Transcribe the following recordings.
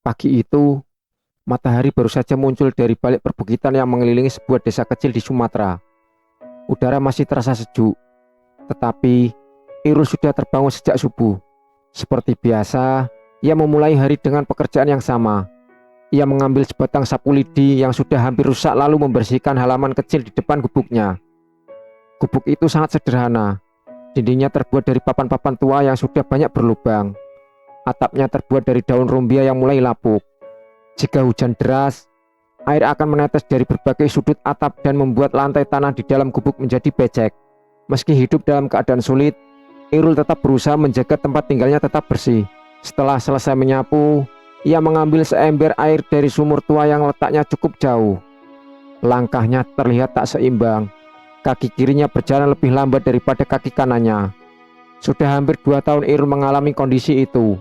Pagi itu, matahari baru saja muncul dari balik perbukitan yang mengelilingi sebuah desa kecil di Sumatera. Udara masih terasa sejuk, tetapi Irul sudah terbangun sejak subuh. Seperti biasa, ia memulai hari dengan pekerjaan yang sama. Ia mengambil sebatang sapu lidi yang sudah hampir rusak lalu membersihkan halaman kecil di depan gubuknya. Gubuk itu sangat sederhana. Dindingnya terbuat dari papan-papan tua yang sudah banyak berlubang. Atapnya terbuat dari daun rumbia yang mulai lapuk. Jika hujan deras, air akan menetes dari berbagai sudut atap dan membuat lantai tanah di dalam gubuk menjadi becek. Meski hidup dalam keadaan sulit, Irul tetap berusaha menjaga tempat tinggalnya tetap bersih. Setelah selesai menyapu, ia mengambil seember air dari sumur tua yang letaknya cukup jauh. Langkahnya terlihat tak seimbang. Kaki kirinya berjalan lebih lambat daripada kaki kanannya. Sudah hampir 2 tahun Irul mengalami kondisi itu.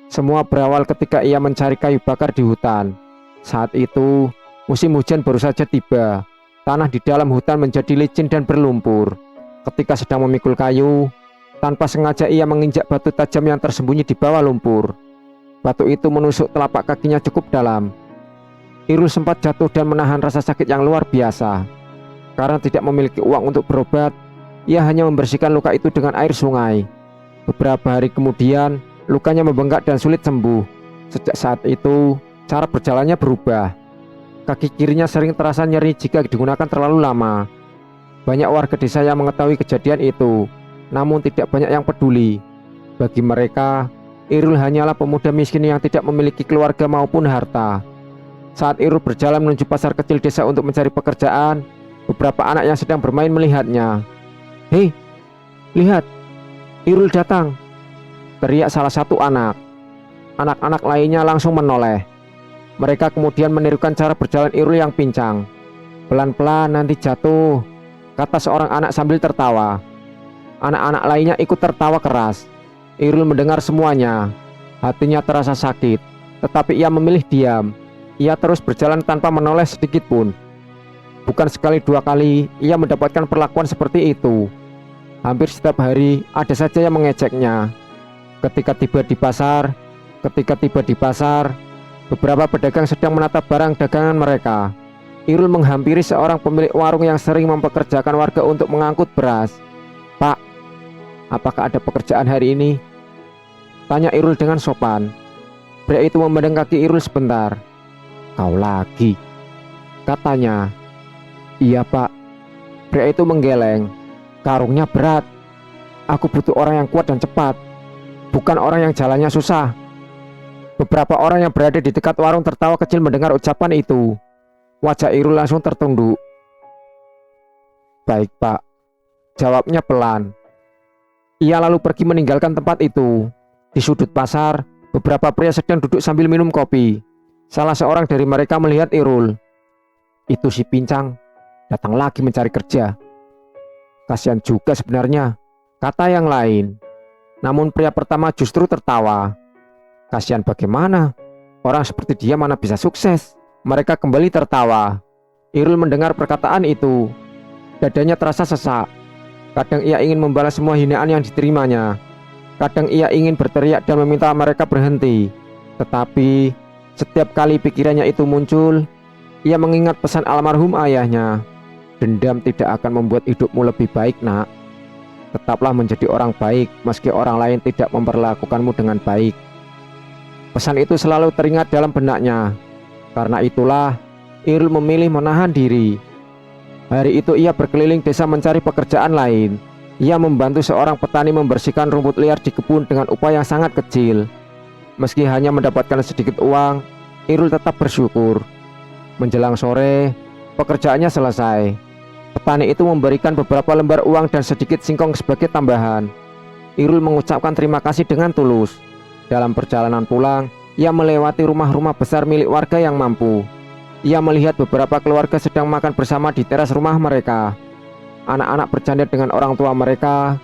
Semua berawal ketika ia mencari kayu bakar di hutan. Saat itu, musim hujan baru saja tiba. Tanah di dalam hutan menjadi licin dan berlumpur. Ketika sedang memikul kayu, tanpa sengaja ia menginjak batu tajam yang tersembunyi di bawah lumpur. Batu itu menusuk telapak kakinya cukup dalam. Irul sempat jatuh dan menahan rasa sakit yang luar biasa. Karena tidak memiliki uang untuk berobat, ia hanya membersihkan luka itu dengan air sungai. Beberapa hari kemudian, lukanya membengkak dan sulit sembuh. Sejak saat itu, cara berjalannya berubah. Kaki kirinya sering terasa nyeri jika digunakan terlalu lama. Banyak warga desa yang mengetahui kejadian itu, namun tidak banyak yang peduli. Bagi mereka, Irul hanyalah pemuda miskin yang tidak memiliki keluarga maupun harta. Saat Irul berjalan menuju pasar kecil desa untuk mencari pekerjaan, beberapa anak yang sedang bermain melihatnya. "Hei, lihat, Irul datang!" teriak salah satu anak. Anak-anak lainnya langsung menoleh. Mereka kemudian menirukan cara berjalan Irul yang pincang. "Pelan-pelan, nanti jatuh," kata seorang anak sambil tertawa. Anak-anak lainnya ikut tertawa keras. Irul mendengar semuanya. Hatinya terasa sakit, tetapi ia memilih diam. Ia terus berjalan tanpa menoleh sedikit pun. Bukan sekali 2 kali ia mendapatkan perlakuan seperti itu. Hampir setiap hari ada saja yang mengejeknya. Ketika tiba di pasar, beberapa pedagang sedang menata barang dagangan mereka. Irul menghampiri seorang pemilik warung yang sering mempekerjakan warga untuk mengangkut beras. "Pak, apakah ada pekerjaan hari ini?" tanya Irul dengan sopan. Pria itu memandang kaki Irul sebentar. "Kau lagi?" katanya. "Iya, Pak." Pria itu menggeleng. "Karungnya berat. Aku butuh orang yang kuat dan cepat, bukan orang yang jalannya susah." Beberapa orang yang berada di dekat warung tertawa kecil mendengar ucapan itu. Wajah Irul langsung tertunduk. "Baik, Pak," jawabnya pelan. Ia lalu pergi meninggalkan tempat itu. Di sudut pasar, beberapa pria sedang duduk sambil minum kopi. Salah seorang dari mereka melihat Irul. "Itu si pincang datang lagi mencari kerja. Kasihan juga sebenarnya," kata yang lain. Namun pria pertama justru tertawa. "Kasihan bagaimana? Orang seperti dia mana bisa sukses?" Mereka kembali tertawa. Irul mendengar perkataan itu. Dadanya terasa sesak. Kadang ia ingin membalas semua hinaan yang diterimanya. Kadang ia ingin berteriak dan meminta mereka berhenti. Tetapi setiap kali pikirannya itu muncul, ia mengingat pesan almarhum ayahnya. "Dendam tidak akan membuat hidupmu lebih baik, nak. Tetaplah menjadi orang baik meski orang lain tidak memperlakukanmu dengan baik." Pesan itu selalu teringat dalam benaknya. Karena itulah Irul memilih menahan diri. Hari itu ia berkeliling desa mencari pekerjaan lain. Ia membantu seorang petani membersihkan rumput liar di kebun dengan upah yang sangat kecil. Meski hanya mendapatkan sedikit uang, Irul tetap bersyukur. Menjelang sore, pekerjaannya selesai. Petani itu memberikan beberapa lembar uang dan sedikit singkong sebagai tambahan. Irul mengucapkan terima kasih dengan tulus. Dalam perjalanan pulang, ia melewati rumah-rumah besar milik warga yang mampu. Ia melihat beberapa keluarga sedang makan bersama di teras rumah mereka. Anak-anak bercanda dengan orang tua mereka.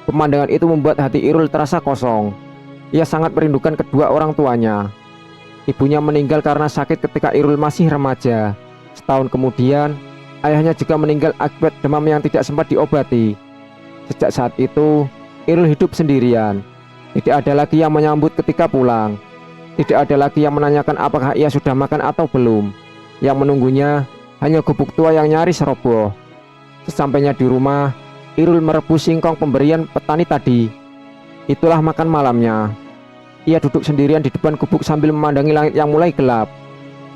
Pemandangan itu membuat hati Irul terasa kosong. Ia sangat merindukan kedua orang tuanya. Ibunya meninggal karena sakit ketika Irul masih remaja. Setahun kemudian, ayahnya juga meninggal akibat demam yang tidak sempat diobati. Sejak saat itu, Irul hidup sendirian. Tidak ada lagi yang menyambut ketika pulang. Tidak ada lagi yang menanyakan apakah ia sudah makan atau belum. Yang menunggunya hanya gubuk tua yang nyaris roboh. Sesampainya di rumah, Irul merebus singkong pemberian petani tadi. Itulah makan malamnya. Ia duduk sendirian di depan gubuk sambil memandangi langit yang mulai gelap.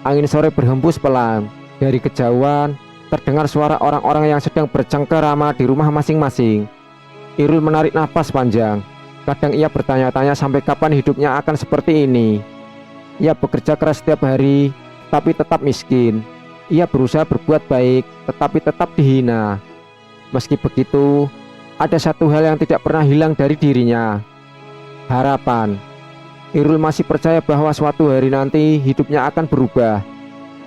Angin sore berhembus pelan. Dari kejauhan, terdengar suara orang-orang yang sedang bercengkerama di rumah masing-masing. Irul menarik napas panjang. Kadang ia bertanya-tanya sampai kapan hidupnya akan seperti ini. Ia bekerja keras setiap hari, tapi tetap miskin. Ia berusaha berbuat baik, tetapi tetap dihina. Meski begitu, ada satu hal yang tidak pernah hilang dari dirinya. Harapan. Irul masih percaya bahwa suatu hari nanti hidupnya akan berubah.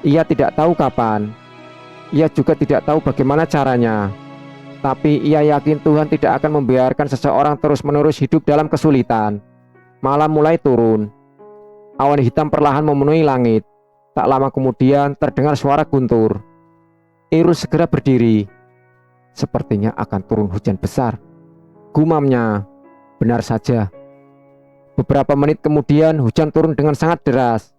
Ia tidak tahu kapan. Ia juga tidak tahu bagaimana caranya. Tapi ia yakin Tuhan tidak akan membiarkan seseorang terus-menerus hidup dalam kesulitan. Malam mulai turun. Awan hitam perlahan memenuhi langit. Tak lama kemudian terdengar suara guntur. Irul segera berdiri. Sepertinya akan turun hujan besar, gumamnya. Benar saja. Beberapa menit kemudian hujan turun dengan sangat deras.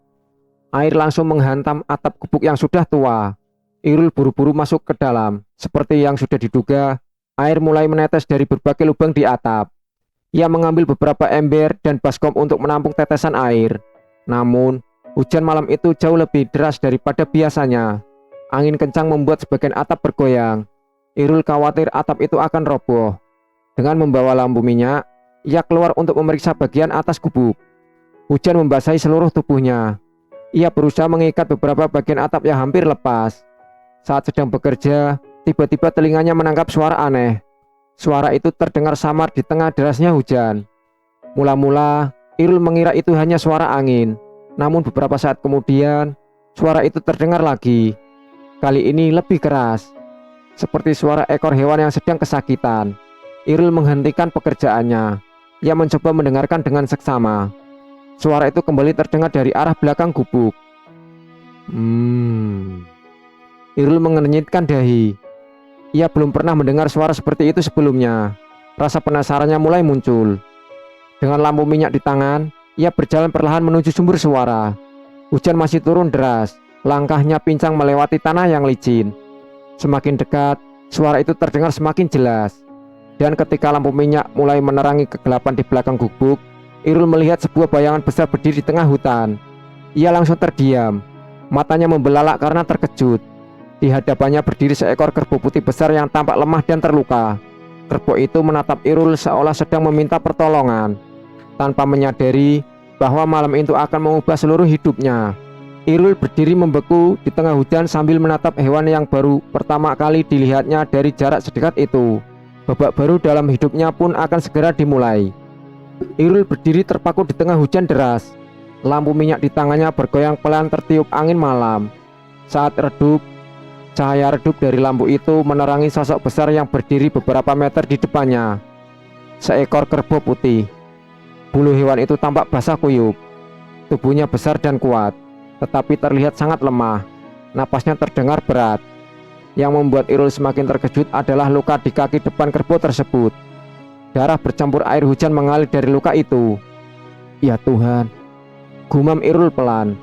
Air langsung menghantam atap gubuk yang sudah tua. Irul buru-buru masuk ke dalam. Seperti yang sudah diduga, air mulai menetes dari berbagai lubang di atap. Ia mengambil beberapa ember dan baskom untuk menampung tetesan air. Namun, hujan malam itu jauh lebih deras daripada biasanya. Angin kencang membuat sebagian atap bergoyang. Irul khawatir atap itu akan roboh. Dengan membawa lampu minyak, ia keluar untuk memeriksa bagian atas gubuk. Hujan membasahi seluruh tubuhnya. Ia berusaha mengikat beberapa bagian atap yang hampir lepas. Saat sedang bekerja, tiba-tiba telinganya menangkap suara aneh. Suara itu terdengar samar di tengah derasnya hujan. Mula-mula, Irul mengira itu hanya suara angin. Namun beberapa saat kemudian, suara itu terdengar lagi. Kali ini lebih keras. Seperti suara ekor hewan yang sedang kesakitan. Irul menghentikan pekerjaannya. Ia mencoba mendengarkan dengan seksama. Suara itu kembali terdengar dari arah belakang gubuk. Irul mengernyitkan dahi. Ia belum pernah mendengar suara seperti itu sebelumnya. Rasa penasarannya mulai muncul. Dengan lampu minyak di tangan, ia berjalan perlahan menuju sumber suara. Hujan masih turun deras. Langkahnya pincang melewati tanah yang licin. Semakin dekat, suara itu terdengar semakin jelas. Dan ketika lampu minyak mulai menerangi kegelapan di belakang gubuk, Irul melihat sebuah bayangan besar berdiri di tengah hutan. Ia langsung terdiam. Matanya membelalak karena terkejut. Di hadapannya berdiri seekor kerbau putih besar yang tampak lemah dan terluka. Kerbau itu menatap Irul seolah sedang meminta pertolongan. Tanpa menyadari bahwa malam itu akan mengubah seluruh hidupnya, Irul berdiri membeku di tengah hujan sambil menatap hewan yang baru pertama kali dilihatnya dari jarak sedekat itu. Babak baru dalam hidupnya pun akan segera dimulai. Irul berdiri terpaku di tengah hujan deras. Lampu minyak di tangannya bergoyang pelan tertiup angin malam. Saat redup, cahaya redup dari lampu itu menerangi sosok besar yang berdiri beberapa meter di depannya. Seekor kerbau putih. Bulu hewan itu tampak basah kuyup. Tubuhnya besar dan kuat, tetapi terlihat sangat lemah. Napasnya terdengar berat. Yang membuat Irul semakin terkejut adalah luka di kaki depan kerbau tersebut. Darah bercampur air hujan mengalir dari luka itu. Ya Tuhan, gumam Irul pelan.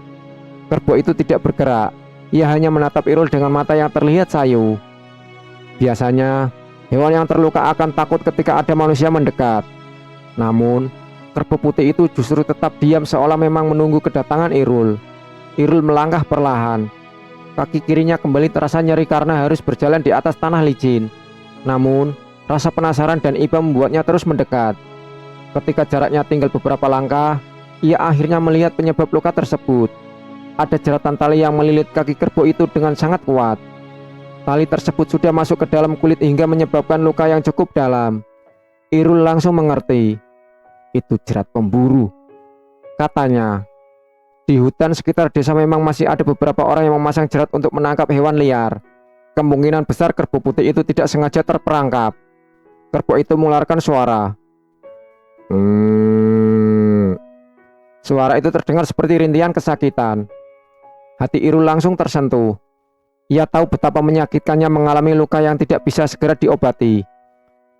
Kerbau itu tidak bergerak. Ia hanya menatap Irul dengan mata yang terlihat sayu. Biasanya, hewan yang terluka akan takut ketika ada manusia mendekat. Namun, kerbau putih itu justru tetap diam seolah memang menunggu kedatangan Irul. Irul melangkah perlahan. Kaki kirinya kembali terasa nyeri karena harus berjalan di atas tanah licin. Namun, rasa penasaran dan iba membuatnya terus mendekat. Ketika jaraknya tinggal beberapa langkah, ia akhirnya melihat penyebab luka tersebut. Ada jeratan tali yang melilit kaki kerbau itu dengan sangat kuat. Tali tersebut sudah masuk ke dalam kulit hingga menyebabkan luka yang cukup dalam. Irul langsung mengerti. Itu jerat pemburu, katanya. Di hutan sekitar desa memang masih ada beberapa orang yang memasang jerat untuk menangkap hewan liar. Kemungkinan besar kerbau putih itu tidak sengaja terperangkap. Kerbau itu mengeluarkan suara. Suara itu terdengar seperti rintihan kesakitan. Hati Irul langsung tersentuh. Ia tahu betapa menyakitkannya mengalami luka yang tidak bisa segera diobati.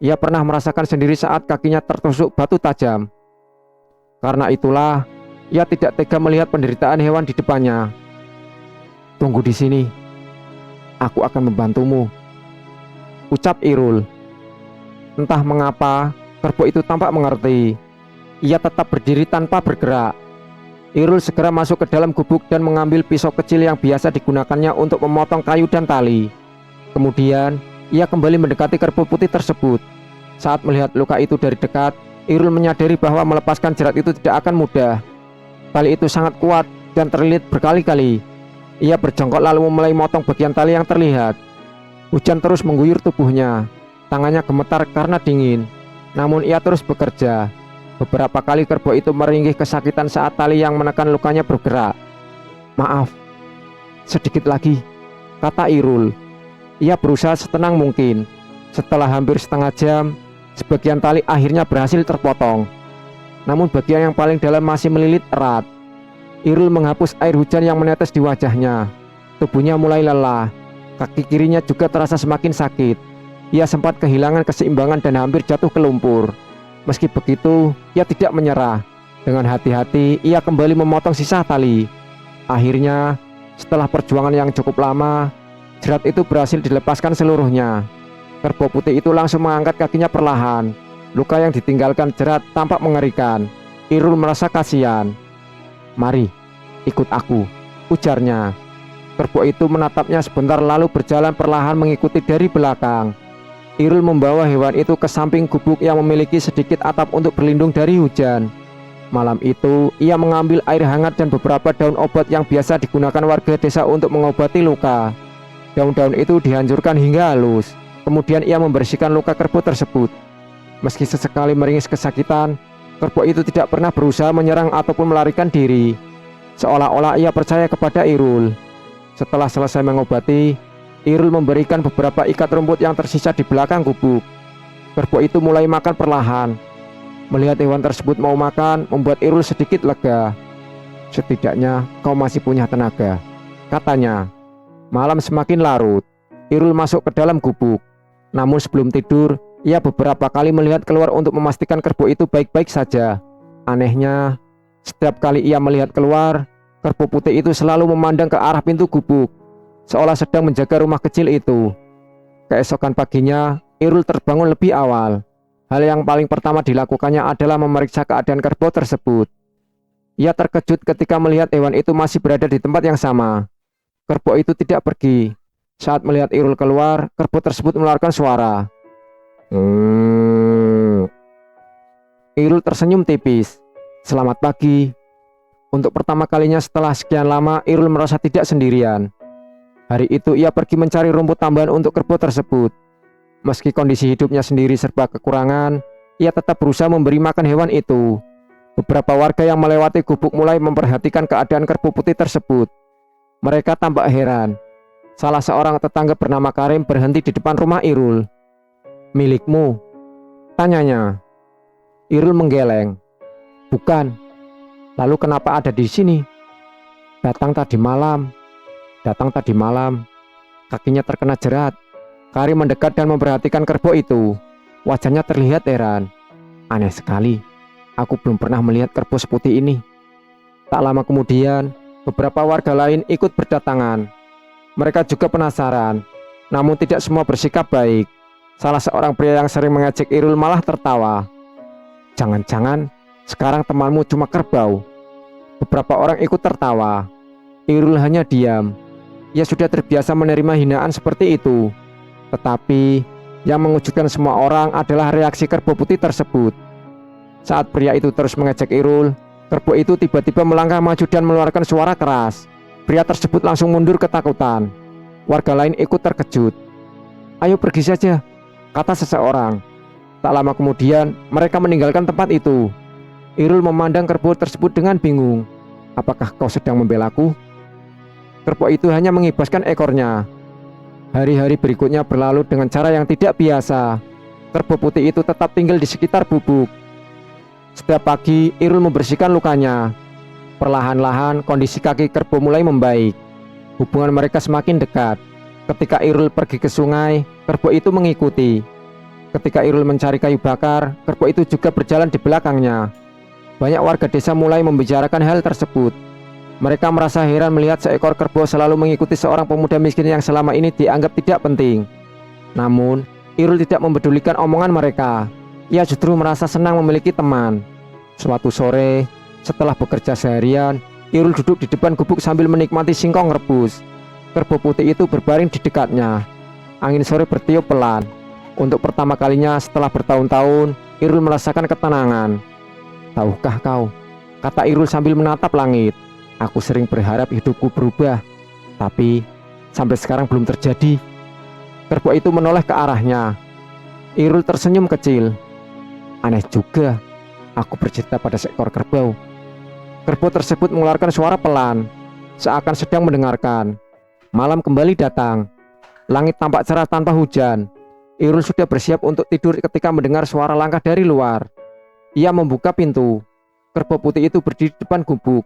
Ia pernah merasakan sendiri saat kakinya tertusuk batu tajam. Karena itulah, Ia tidak tega melihat penderitaan hewan di depannya. "Tunggu di sini, aku akan membantumu," ucap Irul. Entah mengapa, kerbau itu tampak mengerti. Ia tetap berdiri tanpa bergerak. Irul segera masuk ke dalam gubuk dan mengambil pisau kecil yang biasa digunakannya untuk memotong kayu dan tali. Kemudian, ia kembali mendekati kerbau putih tersebut. Saat melihat luka itu dari dekat, Irul menyadari bahwa melepaskan jerat itu tidak akan mudah. Tali itu sangat kuat dan terlilit berkali-kali. Ia berjongkok lalu memulai motong bagian tali yang terlihat. Hujan terus mengguyur tubuhnya. Tangannya gemetar karena dingin. Namun ia terus bekerja. Beberapa kali kerbau itu meringkih kesakitan saat tali yang menekan lukanya bergerak. "Maaf, sedikit lagi," kata Irul. Ia berusaha setenang mungkin. Setelah hampir setengah jam, sebagian tali akhirnya berhasil terpotong. Namun bagian yang paling dalam masih melilit erat. Irul menghapus air hujan yang menetes di wajahnya. Tubuhnya mulai lelah. Kaki kirinya juga terasa semakin sakit. Ia sempat kehilangan keseimbangan dan hampir jatuh ke lumpur. Meski begitu, ia tidak menyerah. Dengan hati-hati, ia kembali memotong sisa tali. Akhirnya, setelah perjuangan yang cukup lama, jerat itu berhasil dilepaskan seluruhnya. Kerbau putih itu langsung mengangkat kakinya perlahan. Luka yang ditinggalkan jerat tampak mengerikan. Irul merasa kasihan. "Mari, ikut aku," ujarnya. Kerbau itu menatapnya sebentar lalu berjalan perlahan mengikuti dari belakang. Irul membawa hewan itu ke samping gubuk yang memiliki sedikit atap untuk berlindung dari hujan. Malam itu, ia mengambil air hangat dan beberapa daun obat yang biasa digunakan warga desa untuk mengobati luka. Daun-daun itu dihancurkan hingga halus. Kemudian ia membersihkan luka kerbau tersebut. Meski sesekali meringis kesakitan, kerbau itu tidak pernah berusaha menyerang ataupun melarikan diri. Seolah-olah ia percaya kepada Irul. Setelah selesai mengobati, Irul memberikan beberapa ikat rumput yang tersisa di belakang gubuk. Kerbau itu mulai makan perlahan. Melihat hewan tersebut mau makan membuat Irul sedikit lega. "Setidaknya kau masih punya tenaga," katanya. Malam semakin larut. Irul masuk ke dalam gubuk. Namun sebelum tidur, ia beberapa kali melihat keluar untuk memastikan kerbau itu baik-baik saja. Anehnya, setiap kali ia melihat keluar, kerbau putih itu selalu memandang ke arah pintu gubuk, seolah sedang menjaga rumah kecil itu. Keesokan paginya, Irul terbangun lebih awal. Hal yang paling pertama dilakukannya adalah memeriksa keadaan kerbau tersebut. Ia terkejut ketika melihat hewan itu masih berada di tempat yang sama. Kerbau itu tidak pergi. Saat melihat Irul keluar, kerbau tersebut mengeluarkan suara. Irul tersenyum tipis. "Selamat pagi." Untuk pertama kalinya setelah sekian lama, Irul merasa tidak sendirian. Hari itu ia pergi mencari rumput tambahan untuk kerbau tersebut. Meski kondisi hidupnya sendiri serba kekurangan, ia tetap berusaha memberi makan hewan itu. Beberapa warga yang melewati gubuk mulai memperhatikan keadaan kerbau putih tersebut. Mereka tampak heran. Salah seorang tetangga bernama Karim berhenti di depan rumah Irul. "Milikmu?" tanyanya. Irul menggeleng. "Bukan. Lalu kenapa ada di sini?" Datang tadi malam." Kakinya terkena jerat." Karim mendekat dan memperhatikan kerbau itu. Wajahnya terlihat heran. "Aneh sekali. Aku belum pernah melihat kerbau seputih ini." Tak lama kemudian, beberapa warga lain ikut berdatangan. Mereka juga penasaran, namun tidak semua bersikap baik. Salah seorang pria yang sering mengejek Irul malah tertawa. "Jangan-jangan sekarang temanmu cuma kerbau." Beberapa orang ikut tertawa. Irul hanya diam. Ia sudah terbiasa menerima hinaan seperti itu. Tetapi yang mengejutkan semua orang adalah reaksi kerbau putih tersebut. Saat pria itu terus mengejek Irul, kerbau itu tiba-tiba melangkah maju dan mengeluarkan suara keras. Pria tersebut langsung mundur ketakutan. Warga lain ikut terkejut. "Ayo pergi saja," kata seseorang. Tak lama kemudian, mereka meninggalkan tempat itu. Irul memandang kerbau tersebut dengan bingung. "Apakah kau sedang membelaku?" Kerbau itu hanya mengibaskan ekornya. Hari-hari berikutnya berlalu dengan cara yang tidak biasa. Kerbau putih itu tetap tinggal di sekitar gubuk. Setiap pagi, Irul membersihkan lukanya. Perlahan-lahan kondisi kaki kerbau mulai membaik. Hubungan mereka semakin dekat. Ketika Irul pergi ke sungai, kerbau itu mengikuti. Ketika Irul mencari kayu bakar, kerbau itu juga berjalan di belakangnya. Banyak warga desa mulai membicarakan hal tersebut. Mereka merasa heran melihat seekor kerbau selalu mengikuti seorang pemuda miskin yang selama ini dianggap tidak penting. Namun, Irul tidak mempedulikan omongan mereka. Ia justru merasa senang memiliki teman. Suatu sore, setelah bekerja seharian, Irul duduk di depan gubuk sambil menikmati singkong rebus. Kerbau putih itu berbaring di dekatnya. Angin sore bertiup pelan. Untuk pertama kalinya setelah bertahun-tahun, Irul merasakan ketenangan. "Tahukah kau," kata Irul sambil menatap langit, "aku sering berharap hidupku berubah, tapi sampai sekarang belum terjadi." Kerbau itu menoleh ke arahnya. Irul tersenyum kecil. "Aneh juga, aku bercerita pada seekor kerbau." Kerbau tersebut mengeluarkan suara pelan, seakan sedang mendengarkan. Malam kembali datang. Langit tampak cerah tanpa hujan. Irul sudah bersiap untuk tidur ketika mendengar suara langkah dari luar. Ia membuka pintu. Kerbau putih itu berdiri di depan gubuk.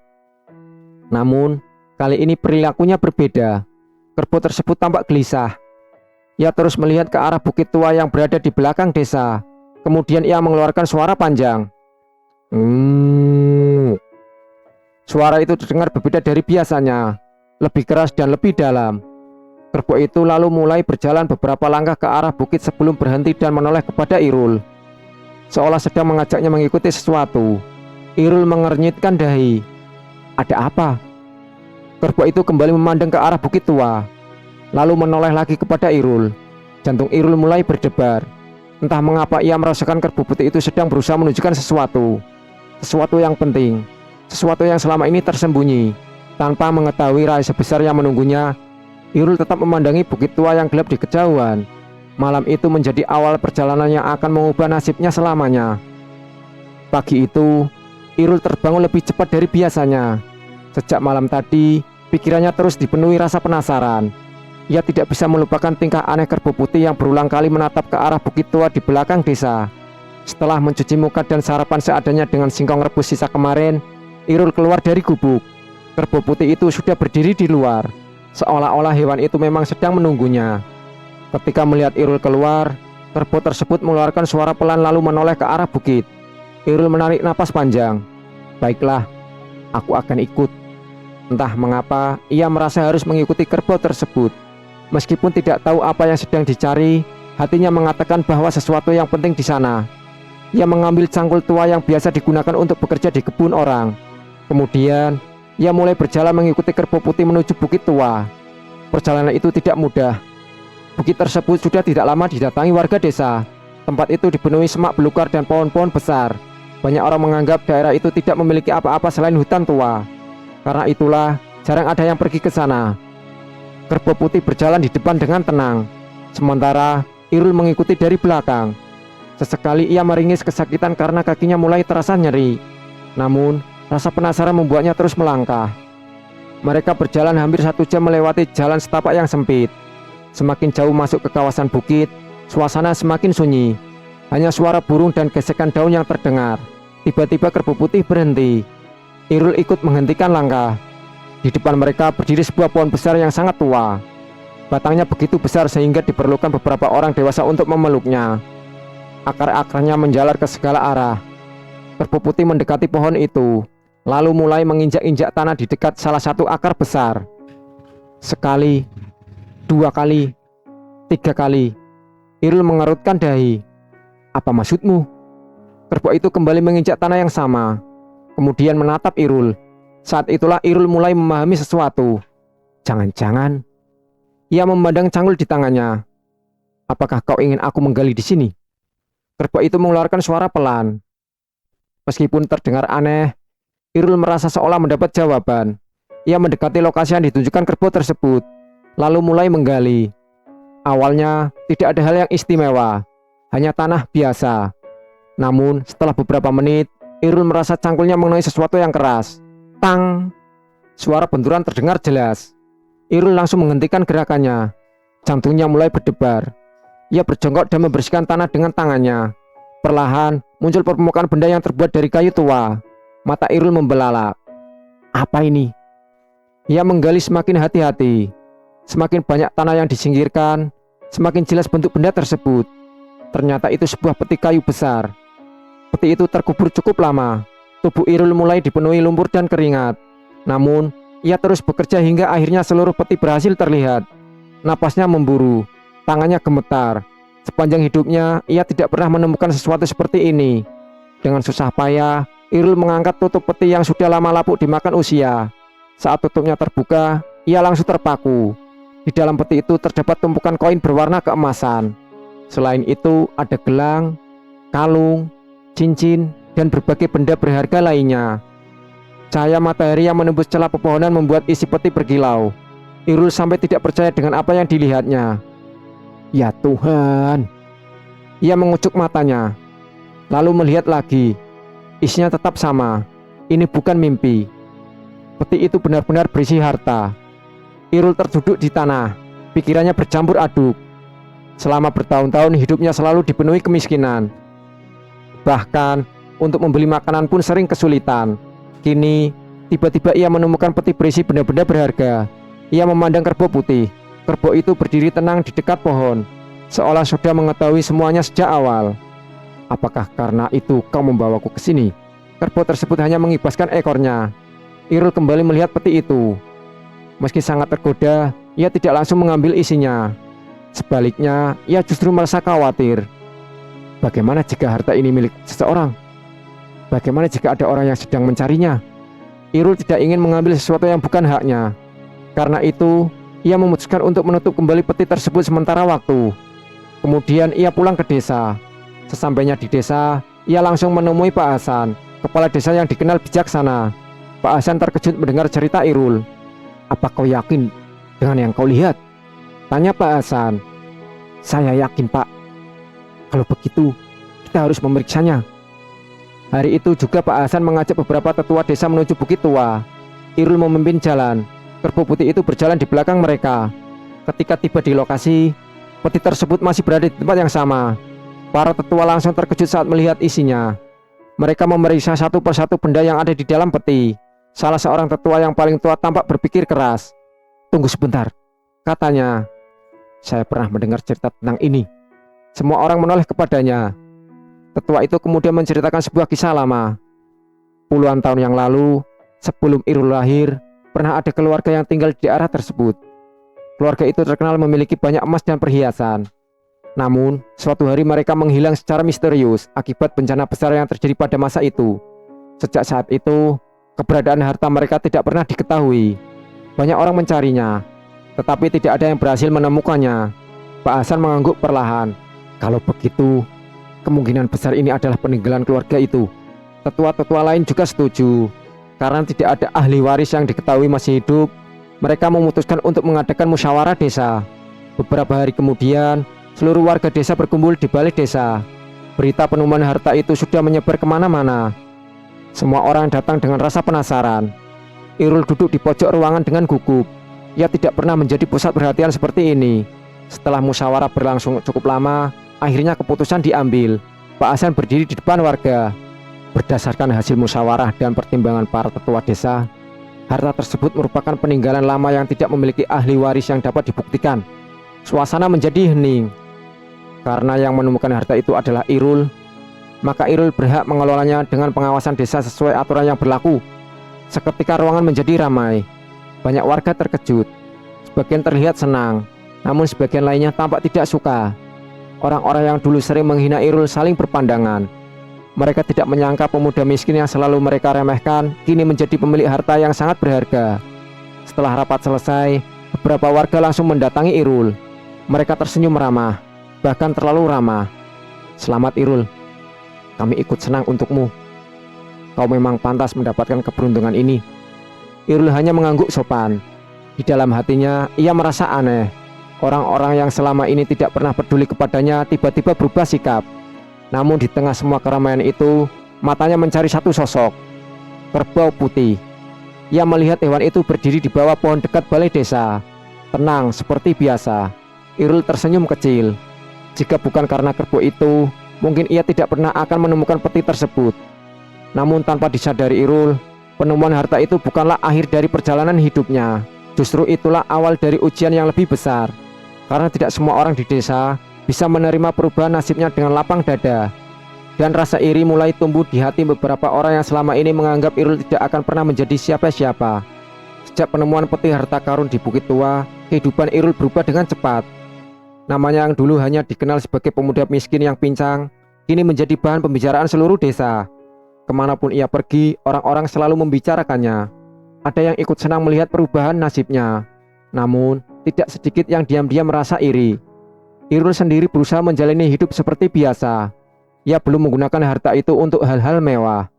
Namun, kali ini perilakunya berbeda. Kerbau tersebut tampak gelisah. Ia terus melihat ke arah bukit tua yang berada di belakang desa. Kemudian ia mengeluarkan suara panjang. Suara itu terdengar berbeda dari biasanya, lebih keras dan lebih dalam. Kerbau itu lalu mulai berjalan beberapa langkah ke arah bukit sebelum berhenti dan menoleh kepada Irul, seolah sedang mengajaknya mengikuti sesuatu. Irul mengernyitkan dahi. "Ada apa?" Kerbau itu kembali memandang ke arah bukit tua, lalu menoleh lagi kepada Irul. Jantung Irul mulai berdebar. Entah mengapa ia merasakan kerbau putih itu sedang berusaha menunjukkan sesuatu yang penting, sesuatu yang selama ini tersembunyi. Tanpa mengetahui rahasia besar yang menunggunya, Irul tetap memandangi bukit tua yang gelap di kejauhan. Malam itu menjadi awal perjalanan yang akan mengubah nasibnya selamanya. Pagi itu, Irul terbangun lebih cepat dari biasanya. Sejak malam tadi, pikirannya terus dipenuhi rasa penasaran. Ia tidak bisa melupakan tingkah aneh kerbau putih yang berulang kali menatap ke arah bukit tua di belakang desa. Setelah mencuci muka dan sarapan seadanya dengan singkong rebus sisa kemarin, Irul keluar dari gubuk. Kerbau putih itu sudah berdiri di luar, seolah-olah hewan itu memang sedang menunggunya. Ketika melihat Irul keluar, kerbau tersebut mengeluarkan suara pelan lalu menoleh ke arah bukit. Irul menarik napas panjang. "Baiklah, aku akan ikut." Entah mengapa, ia merasa harus mengikuti kerbau tersebut. Meskipun tidak tahu apa yang sedang dicari, hatinya mengatakan bahwa sesuatu yang penting di sana. Ia mengambil cangkul tua yang biasa digunakan untuk bekerja di kebun orang. Kemudian, ia mulai berjalan mengikuti kerbau putih menuju bukit tua. Perjalanan itu tidak mudah. Bukit tersebut sudah tidak lama didatangi warga desa. Tempat itu dipenuhi semak belukar dan pohon-pohon besar. Banyak orang menganggap daerah itu tidak memiliki apa-apa selain hutan tua. Karena itulah, jarang ada yang pergi ke sana. Kerbau putih berjalan di depan dengan tenang, sementara Irul mengikuti dari belakang. Sesekali ia meringis kesakitan karena kakinya mulai terasa nyeri. Namun, rasa penasaran membuatnya terus melangkah. Mereka berjalan hampir 1 jam melewati jalan setapak yang sempit. Semakin jauh masuk ke kawasan bukit, suasana semakin sunyi. Hanya suara burung dan gesekan daun yang terdengar. Tiba-tiba kerbau putih berhenti. Irul ikut menghentikan langkah. Di depan mereka berdiri sebuah pohon besar yang sangat tua. Batangnya begitu besar sehingga diperlukan beberapa orang dewasa untuk memeluknya. Akar-akarnya menjalar ke segala arah. Kerbau putih mendekati pohon itu, lalu mulai menginjak-injak tanah di dekat salah satu akar besar. Sekali, 2 kali, 3 kali. Irul mengerutkan dahi. "Apa maksudmu?" Kerbau itu kembali menginjak tanah yang sama, kemudian menatap Irul. Saat itulah Irul mulai memahami sesuatu. Jangan-jangan ia memandang cangkul di tangannya. "Apakah kau ingin aku menggali di sini?" Kerbau itu mengeluarkan suara pelan. Meskipun terdengar aneh, Irul merasa seolah mendapat jawaban. Ia mendekati lokasi yang ditunjukkan kerbau tersebut, lalu mulai menggali. Awalnya tidak ada hal yang istimewa, hanya tanah biasa. Namun setelah beberapa menit, Irul merasa cangkulnya mengenai sesuatu yang keras. Tang! Suara benturan terdengar jelas. Irul langsung menghentikan gerakannya. Jantungnya mulai berdebar. Ia berjongkok dan membersihkan tanah dengan tangannya. Perlahan muncul permukaan benda yang terbuat dari kayu tua. Mata Irul membelalak. Apa ini? Ia menggali semakin hati-hati. Semakin banyak tanah yang disingkirkan, semakin jelas bentuk benda tersebut. Ternyata itu sebuah peti kayu besar. Peti itu terkubur cukup lama. Tubuh Irul mulai dipenuhi lumpur dan keringat. Namun, ia terus bekerja hingga akhirnya seluruh peti berhasil terlihat. Napasnya memburu, tangannya gemetar. Sepanjang hidupnya, ia tidak pernah menemukan sesuatu seperti ini. Dengan susah payah, Irul mengangkat tutup peti yang sudah lama lapuk dimakan usia. Saat tutupnya terbuka, ia langsung terpaku. Di dalam peti itu terdapat tumpukan koin berwarna keemasan. Selain itu, ada gelang, kalung, cincin, dan berbagai benda berharga lainnya. Cahaya matahari yang menembus celah pepohonan membuat isi peti berkilau. Irul sampai tidak percaya dengan apa yang dilihatnya. Ya Tuhan. Ia mengucuk matanya, lalu melihat lagi. Isinya tetap sama. Ini bukan mimpi. Peti itu benar-benar berisi harta. Irul terduduk di tanah. Pikirannya bercampur aduk. Selama bertahun-tahun hidupnya selalu dipenuhi kemiskinan. Bahkan untuk membeli makanan pun sering kesulitan. Kini tiba-tiba ia menemukan peti berisi benda-benda berharga. Ia memandang kerbau putih. Kerbau itu berdiri tenang di dekat pohon, seolah sudah mengetahui semuanya sejak awal. Apakah karena itu kau membawaku ke sini? Kerbau tersebut hanya mengibaskan ekornya. Irul kembali melihat peti itu. Meski sangat tergoda, ia tidak langsung mengambil isinya. Sebaliknya, ia justru merasa khawatir. Bagaimana jika harta ini milik seseorang? Bagaimana jika ada orang yang sedang mencarinya? Irul tidak ingin mengambil sesuatu yang bukan haknya. Karena itu, ia memutuskan untuk menutup kembali peti tersebut sementara waktu. Kemudian ia pulang ke desa. Sesampainya di desa, ia langsung menemui Pak Hasan, kepala desa yang dikenal bijaksana. Pak Hasan terkejut mendengar cerita Irul. Apa kau yakin dengan yang kau lihat? Tanya Pak Hasan. Saya yakin, Pak. Kalau begitu, kita harus memeriksanya. Hari itu juga Pak Hasan mengajak beberapa tetua desa menuju Bukit Tua. Irul memimpin jalan. Kerbau putih itu berjalan di belakang mereka. Ketika tiba di lokasi, peti tersebut masih berada di tempat yang sama. Para tetua langsung terkejut saat melihat isinya. Mereka memeriksa satu persatu benda yang ada di dalam peti. Salah seorang tetua yang paling tua tampak berpikir keras. Tunggu sebentar, katanya. Saya pernah mendengar cerita tentang ini. Semua orang menoleh kepadanya. Tetua itu kemudian menceritakan sebuah kisah lama. Puluhan tahun yang lalu, sebelum Irul lahir, pernah ada keluarga yang tinggal di daerah tersebut. Keluarga itu terkenal memiliki banyak emas dan perhiasan. Namun, suatu hari mereka menghilang secara misterius akibat bencana besar yang terjadi pada masa itu. Sejak saat itu, keberadaan harta mereka tidak pernah diketahui. Banyak orang mencarinya, tetapi tidak ada yang berhasil menemukannya. Pak Hasan mengangguk perlahan. Kalau begitu, kemungkinan besar ini adalah peninggalan keluarga itu. Tetua-tetua lain juga setuju. Karena tidak ada ahli waris yang diketahui masih hidup, mereka memutuskan untuk mengadakan musyawarah desa. Beberapa hari kemudian, seluruh warga desa berkumpul di balai desa. Berita penemuan harta itu sudah menyebar kemana-mana. Semua orang datang dengan rasa penasaran. Irul duduk di pojok ruangan dengan gugup. Ia tidak pernah menjadi pusat perhatian seperti ini. Setelah musyawarah berlangsung cukup lama, akhirnya keputusan diambil. Pak Hasan berdiri di depan warga. Berdasarkan hasil musyawarah dan pertimbangan para tetua desa, harta tersebut merupakan peninggalan lama yang tidak memiliki ahli waris yang dapat dibuktikan. Suasana menjadi hening. Karena yang menemukan harta itu adalah Irul, maka Irul berhak mengelolanya dengan pengawasan desa sesuai aturan yang berlaku. Seketika ruangan menjadi ramai. Banyak warga terkejut. Sebagian terlihat senang, namun sebagian lainnya tampak tidak suka. Orang-orang yang dulu sering menghina Irul saling berpandangan. Mereka tidak menyangka pemuda miskin yang selalu mereka remehkan kini menjadi pemilik harta yang sangat berharga. Setelah rapat selesai, beberapa warga langsung mendatangi Irul. Mereka tersenyum ramah, bahkan terlalu ramah. Selamat Irul, kami ikut senang untukmu. Kau memang pantas mendapatkan keberuntungan ini. Irul hanya mengangguk sopan. Di dalam hatinya, ia merasa aneh. Orang-orang yang selama ini tidak pernah peduli kepadanya tiba-tiba berubah sikap. Namun di tengah semua keramaian itu, matanya mencari satu sosok. Kerbau putih. Ia melihat hewan itu berdiri di bawah pohon dekat balai desa. Tenang seperti biasa. Irul tersenyum kecil. Jika bukan karena kerbau itu, mungkin ia tidak pernah akan menemukan peti tersebut. Namun tanpa disadari Irul, penemuan harta itu bukanlah akhir dari perjalanan hidupnya. Justru itulah awal dari ujian yang lebih besar. Karena tidak semua orang di desa bisa menerima perubahan nasibnya dengan lapang dada. Dan rasa iri mulai tumbuh di hati beberapa orang yang selama ini menganggap Irul tidak akan pernah menjadi siapa-siapa. Sejak penemuan peti harta karun di Bukit Tua, kehidupan Irul berubah dengan cepat. Namanya yang dulu hanya dikenal sebagai pemuda miskin yang pincang, kini menjadi bahan pembicaraan seluruh desa. Kemanapun ia pergi, orang-orang selalu membicarakannya. Ada yang ikut senang melihat perubahan nasibnya, namun tidak sedikit yang diam-diam merasa iri. Irul sendiri berusaha menjalani hidup seperti biasa. Ia belum menggunakan harta itu untuk hal-hal mewah.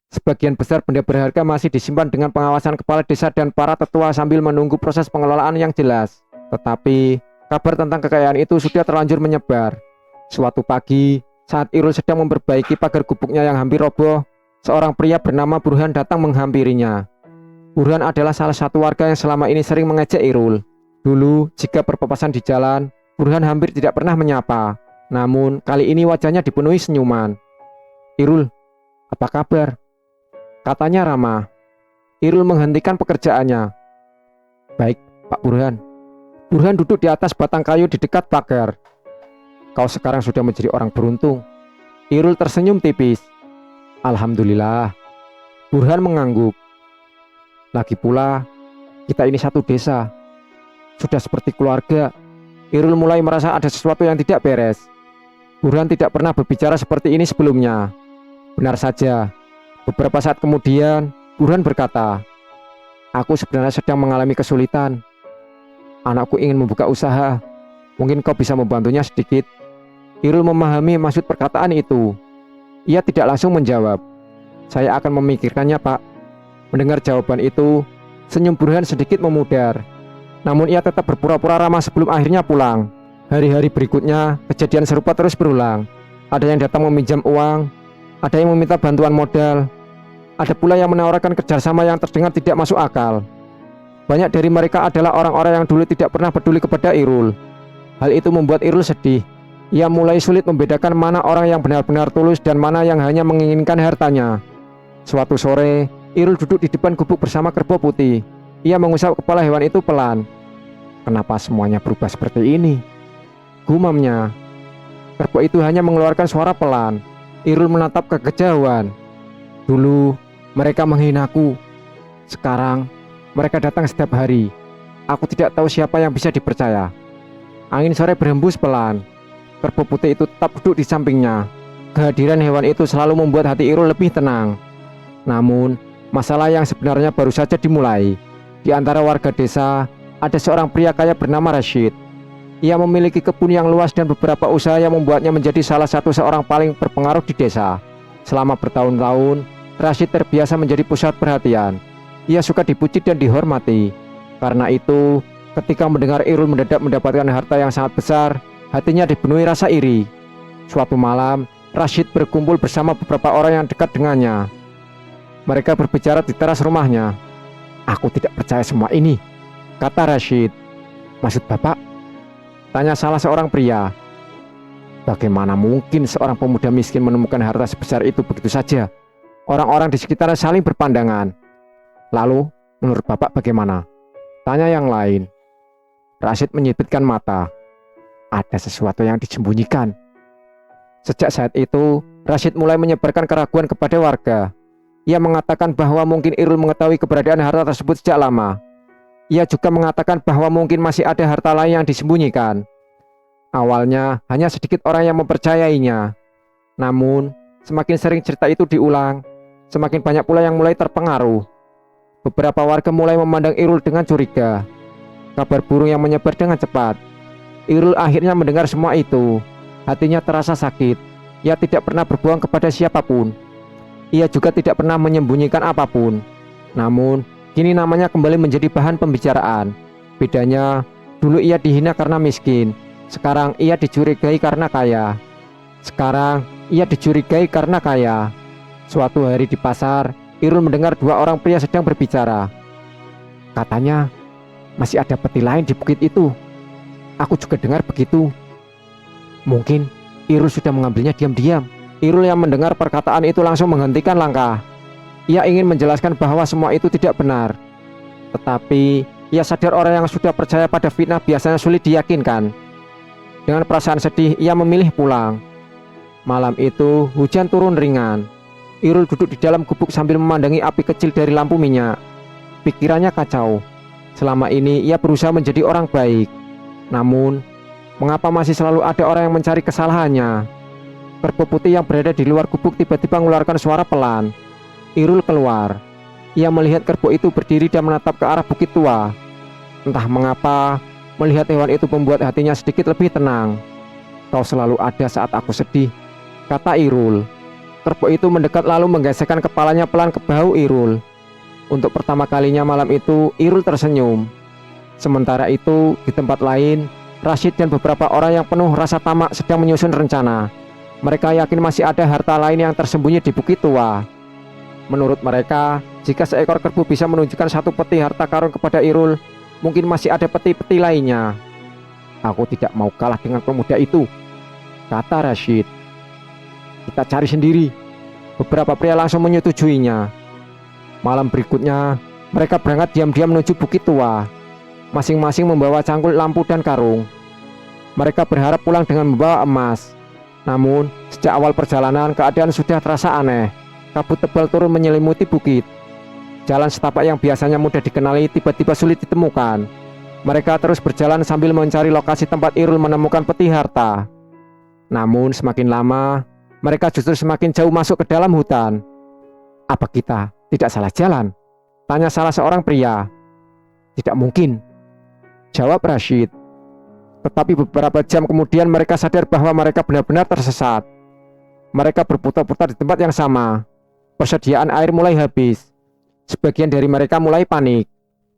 Sebagian besar benda berharga masih disimpan dengan pengawasan kepala desa dan para tetua sambil menunggu proses pengelolaan yang jelas. Tetapi kabar tentang kekayaan itu sudah terlanjur menyebar. Suatu pagi, saat Irul sedang memperbaiki pagar gubuknya yang hampir roboh, seorang pria bernama Burhan datang menghampirinya. Burhan adalah salah satu warga yang selama ini sering mengejek Irul. Dulu, jika berpapasan di jalan, Burhan hampir tidak pernah menyapa. Namun, kali ini wajahnya dipenuhi senyuman. "Irul, apa kabar?" katanya ramah. Irul menghentikan pekerjaannya. "Baik, Pak Burhan." Burhan duduk di atas batang kayu di dekat pagar. "Kau sekarang sudah menjadi orang beruntung." Irul tersenyum tipis. "Alhamdulillah." Burhan mengangguk. "Lagi pula, kita ini satu desa. Sudah seperti keluarga." Irul mulai merasa ada sesuatu yang tidak beres. Burhan tidak pernah berbicara seperti ini sebelumnya. Benar saja, beberapa saat kemudian, Burhan berkata, "Aku sebenarnya sedang mengalami kesulitan. Anakku ingin membuka usaha. Mungkin kau bisa membantunya sedikit." Irul memahami maksud perkataan itu. Ia tidak langsung menjawab. "Saya akan memikirkannya, Pak." Mendengar jawaban itu, senyum Burhan sedikit memudar. Namun ia tetap berpura-pura ramah sebelum akhirnya pulang. Hari-hari berikutnya, kejadian serupa terus berulang. Ada yang datang meminjam uang, ada yang meminta bantuan modal, ada pula yang menawarkan kerjasama yang terdengar tidak masuk akal. Banyak dari mereka adalah orang-orang yang dulu tidak pernah peduli kepada Irul. Hal itu membuat Irul sedih. Ia mulai sulit membedakan mana orang yang benar-benar tulus dan mana yang hanya menginginkan hartanya. Suatu sore, Irul duduk di depan gubuk bersama kerbau putih. Ia mengusap kepala hewan itu pelan. "Kenapa semuanya berubah seperti ini?" gumamnya. Kerbau itu hanya mengeluarkan suara pelan. Irul menatap ke kejauhan. "Dulu mereka menghinaku. Sekarang mereka datang setiap hari. Aku tidak tahu siapa yang bisa dipercaya." Angin sore berhembus pelan. Kerbau putih itu tetap duduk di sampingnya. Kehadiran hewan itu selalu membuat hati Irul lebih tenang. Namun, masalah yang sebenarnya baru saja dimulai. Di antara warga desa, ada seorang pria kaya bernama Rashid. Ia memiliki kebun yang luas dan beberapa usaha yang membuatnya menjadi salah satu seorang paling berpengaruh di desa. Selama bertahun-tahun, Rashid terbiasa menjadi pusat perhatian. Ia suka dipuji dan dihormati. Karena itu, ketika mendengar Irul mendadak mendapatkan harta yang sangat besar, hatinya dipenuhi rasa iri. Suatu malam, Rashid berkumpul bersama beberapa orang yang dekat dengannya. Mereka berbicara di teras rumahnya. "Aku tidak percaya semua ini," kata Rashid. "Maksud Bapak?" tanya salah seorang pria. "Bagaimana mungkin seorang pemuda miskin menemukan harta sebesar itu begitu saja?" Orang-orang di sekitarnya saling berpandangan. "Lalu, menurut Bapak bagaimana?" tanya yang lain. Rashid menyipitkan mata. "Ada sesuatu yang disembunyikan." Sejak saat itu, Rashid mulai menyebarkan keraguan kepada warga. Ia mengatakan bahwa mungkin Irul mengetahui keberadaan harta tersebut sejak lama. Ia juga mengatakan bahwa mungkin masih ada harta lain yang disembunyikan. Awalnya hanya sedikit orang yang mempercayainya. Namun, semakin sering cerita itu diulang, semakin banyak pula yang mulai terpengaruh. Beberapa warga mulai memandang Irul dengan curiga. Kabar burung yang menyebar dengan cepat. Irul akhirnya mendengar semua itu. Hatinya terasa sakit. Ia tidak pernah berbohong kepada siapapun. Ia juga tidak pernah menyembunyikan apapun. Namun, kini namanya kembali menjadi bahan pembicaraan. Bedanya, dulu ia dihina karena miskin. Sekarang ia dicurigai karena kaya. Suatu hari di pasar, Irul mendengar dua orang pria sedang berbicara. Katanya, masih ada peti lain di bukit itu. Aku juga dengar begitu. Mungkin Irul sudah mengambilnya diam-diam. Irul yang mendengar perkataan itu langsung menghentikan langkah. Ia ingin menjelaskan bahwa semua itu tidak benar. Tetapi ia sadar orang yang sudah percaya pada fitnah biasanya sulit diyakinkan. Dengan perasaan sedih, ia memilih pulang. Malam itu hujan turun ringan. Irul duduk di dalam gubuk sambil memandangi api kecil dari lampu minyak. Pikirannya kacau. Selama ini ia berusaha menjadi orang baik. Namun, mengapa masih selalu ada orang yang mencari kesalahannya? Kerbau putih yang berada di luar gubuk tiba-tiba mengeluarkan suara pelan. Irul keluar. Ia melihat kerbau itu berdiri dan menatap ke arah bukit tua. Entah mengapa, melihat hewan itu membuat hatinya sedikit lebih tenang. Kau selalu ada saat aku sedih, kata Irul. Kerbau itu mendekat lalu menggesekkan kepalanya pelan ke bahu Irul. Untuk pertama kalinya malam itu, Irul tersenyum. Sementara itu, di tempat lain, Rashid dan beberapa orang yang penuh rasa tamak sedang menyusun rencana. Mereka yakin masih ada harta lain yang tersembunyi di bukit tua. Menurut mereka, jika seekor kerbau bisa menunjukkan satu peti harta karun kepada Irul, mungkin masih ada peti-peti lainnya. Aku tidak mau kalah dengan pemuda itu, kata Rashid. Kita cari sendiri. Beberapa pria langsung menyetujuinya. Malam berikutnya, mereka berangkat diam-diam menuju bukit tua. Masing-masing membawa cangkul, lampu, dan karung. Mereka berharap pulang dengan membawa emas. Namun, sejak awal perjalanan, keadaan sudah terasa aneh. Kabut tebal turun menyelimuti bukit. Jalan setapak yang biasanya mudah dikenali tiba-tiba sulit ditemukan. Mereka terus berjalan sambil mencari lokasi tempat Irul menemukan peti harta. Namun, semakin lama, mereka justru semakin jauh masuk ke dalam hutan. Apa kita tidak salah jalan? Tanya salah seorang pria. Tidak mungkin, jawab Rashid. Tetapi beberapa jam kemudian mereka sadar bahwa mereka benar-benar tersesat. Mereka berputar-putar di tempat yang sama. Persediaan air mulai habis. Sebagian dari mereka mulai panik.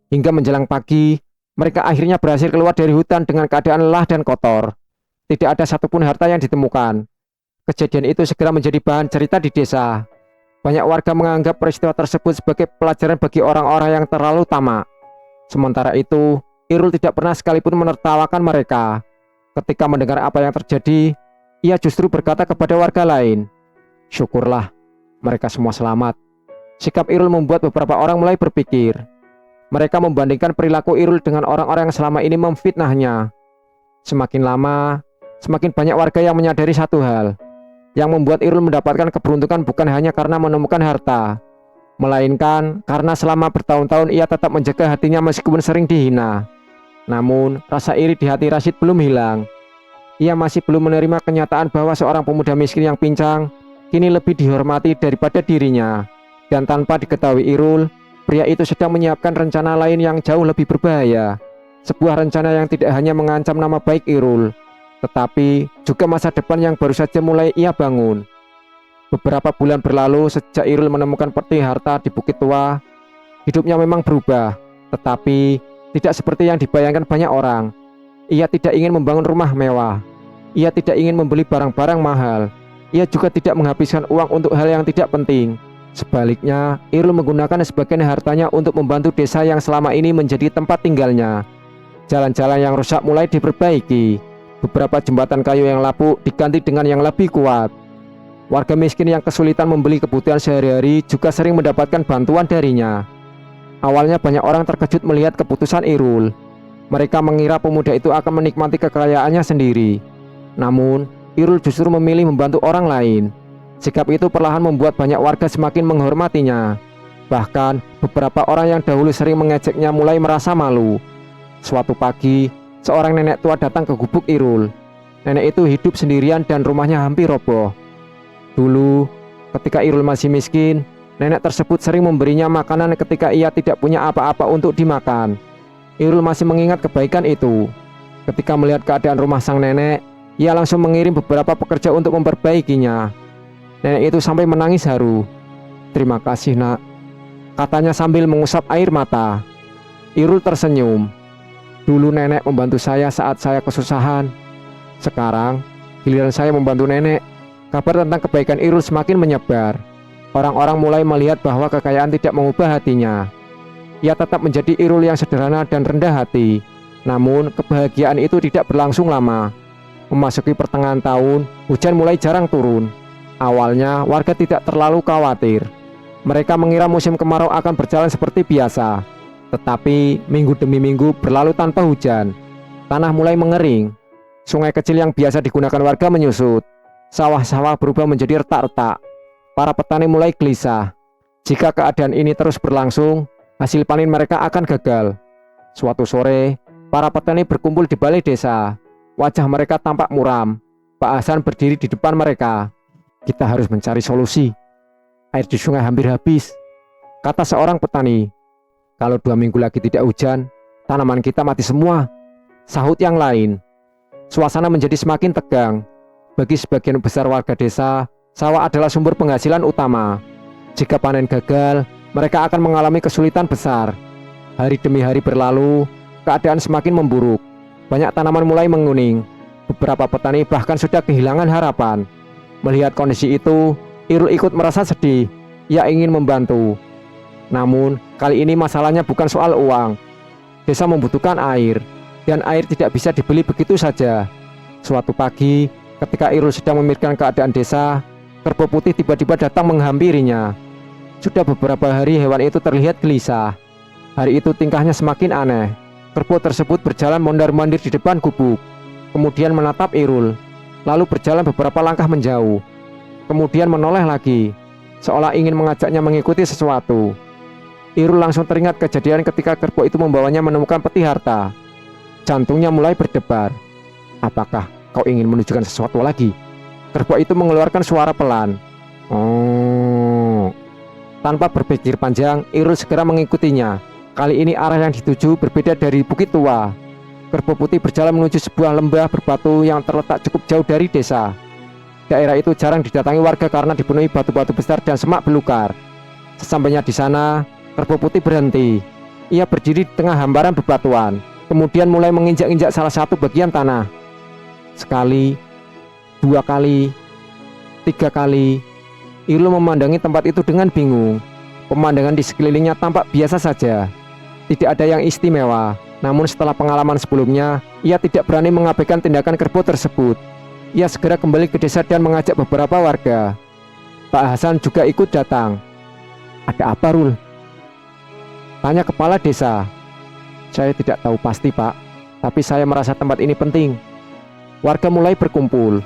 Hingga menjelang pagi, mereka akhirnya berhasil keluar dari hutan dengan keadaan lelah dan kotor. Tidak ada satupun harta yang ditemukan. Kejadian itu segera menjadi bahan cerita di desa. Banyak warga menganggap peristiwa tersebut sebagai pelajaran bagi orang-orang yang terlalu tamak. Sementara itu, Irul tidak pernah sekalipun menertawakan mereka. Ketika mendengar apa yang terjadi, ia justru berkata kepada warga lain, "Syukurlah, mereka semua selamat." Sikap Irul membuat beberapa orang mulai berpikir. Mereka membandingkan perilaku Irul dengan orang-orang yang selama ini memfitnahnya. Semakin lama, semakin banyak warga yang menyadari satu hal. Yang membuat Irul mendapatkan keberuntungan bukan hanya karena menemukan harta, melainkan karena selama bertahun-tahun ia tetap menjaga hatinya meskipun sering dihina. Namun, rasa iri di hati Rashid belum hilang. Ia masih belum menerima kenyataan bahwa seorang pemuda miskin yang pincang kini lebih dihormati daripada dirinya. Dan tanpa diketahui Irul, pria itu sedang menyiapkan rencana lain yang jauh lebih berbahaya. Sebuah rencana yang tidak hanya mengancam nama baik Irul, tetapi juga masa depan yang baru saja mulai ia bangun. Beberapa bulan berlalu sejak Irul menemukan peti harta di bukit tua. Hidupnya memang berubah, tetapi tidak seperti yang dibayangkan banyak orang. Ia tidak ingin membangun rumah mewah. Ia tidak ingin membeli barang-barang mahal. Ia juga tidak menghabiskan uang untuk hal yang tidak penting. Sebaliknya, Irul menggunakan sebagian hartanya untuk membantu desa yang selama ini menjadi tempat tinggalnya. Jalan-jalan yang rusak mulai diperbaiki. Beberapa jembatan kayu yang lapuk diganti dengan yang lebih kuat. Warga miskin yang kesulitan membeli kebutuhan sehari-hari juga sering mendapatkan bantuan darinya. Awalnya banyak orang terkejut melihat keputusan Irul. Mereka mengira pemuda itu akan menikmati kekayaannya sendiri. Namun, Irul justru memilih membantu orang lain. Sikap itu perlahan membuat banyak warga semakin menghormatinya. Bahkan, beberapa orang yang dahulu sering mengejeknya mulai merasa malu. Suatu pagi, seorang nenek tua datang ke gubuk Irul. Nenek itu hidup sendirian dan rumahnya hampir roboh. Dulu, ketika Irul masih miskin, nenek tersebut sering memberinya makanan ketika ia tidak punya apa-apa untuk dimakan. Irul masih mengingat kebaikan itu. Ketika melihat keadaan rumah sang nenek, ia langsung mengirim beberapa pekerja untuk memperbaikinya. Nenek itu sampai menangis haru. "Terima kasih, Nak," katanya sambil mengusap air mata. Irul tersenyum. "Dulu nenek membantu saya saat saya kesusahan. Sekarang, giliran saya membantu nenek." Kabar tentang kebaikan Irul semakin menyebar. Orang-orang mulai melihat bahwa kekayaan tidak mengubah hatinya. Ia tetap menjadi Irul yang sederhana dan rendah hati. Namun, kebahagiaan itu tidak berlangsung lama. Memasuki pertengahan tahun, hujan mulai jarang turun. Awalnya, warga tidak terlalu khawatir. Mereka mengira musim kemarau akan berjalan seperti biasa. Tetapi, minggu demi minggu berlalu tanpa hujan. Tanah mulai mengering. Sungai kecil yang biasa digunakan warga menyusut. Sawah-sawah berubah menjadi retak-retak. Para petani mulai gelisah. Jika keadaan ini terus berlangsung, hasil panen mereka akan gagal. Suatu sore, para petani berkumpul di balai desa. Wajah mereka tampak muram. Pak Hasan berdiri di depan mereka. "Kita harus mencari solusi. Air di sungai hampir habis," kata seorang petani. "Kalau 2 minggu lagi tidak hujan, tanaman kita mati semua," sahut yang lain. Suasana menjadi semakin tegang. Bagi sebagian besar warga desa, sawah adalah sumber penghasilan utama. Jika panen gagal, mereka akan mengalami kesulitan besar. Hari demi hari berlalu, keadaan semakin memburuk. Banyak tanaman mulai menguning. Beberapa petani bahkan sudah kehilangan harapan. Melihat kondisi itu, Irul ikut merasa sedih. Ia ingin membantu. Namun, kali ini masalahnya bukan soal uang. Desa membutuhkan air, dan air tidak bisa dibeli begitu saja. Suatu pagi, ketika Irul sedang memikirkan keadaan desa, kerbau putih tiba-tiba datang menghampirinya. Sudah beberapa hari hewan itu terlihat gelisah. Hari itu tingkahnya semakin aneh. Kerbau tersebut berjalan mondar-mandir di depan gubuk, kemudian menatap Irul, lalu berjalan beberapa langkah menjauh, kemudian menoleh lagi, seolah ingin mengajaknya mengikuti sesuatu. Irul langsung teringat kejadian ketika kerbau itu membawanya menemukan peti harta. Jantungnya mulai berdebar. "Apakah kau ingin menunjukkan sesuatu lagi?" Kerbau itu mengeluarkan suara pelan. "Oh." Tanpa berpikir panjang, Irul segera mengikutinya. Kali ini arah yang dituju berbeda dari Bukit Tua. Kerbau putih berjalan menuju sebuah lembah berbatu yang terletak cukup jauh dari desa. Daerah itu jarang didatangi warga karena dipenuhi batu-batu besar dan semak belukar. Sesampainya di sana, kerbau putih berhenti. Ia berdiri di tengah hamparan bebatuan, kemudian mulai menginjak-injak salah satu bagian tanah. Sekali, 2 kali, 3 kali. Irul memandangi tempat itu dengan bingung. Pemandangan di sekelilingnya tampak biasa saja. Tidak ada yang istimewa. Namun setelah pengalaman sebelumnya, ia tidak berani mengabaikan tindakan kerbau tersebut. Ia segera kembali ke desa dan mengajak beberapa warga. Pak Hasan juga ikut datang. "Ada apa, Rul?" tanya kepala desa. "Saya tidak tahu pasti, Pak. Tapi saya merasa tempat ini penting." Warga mulai berkumpul.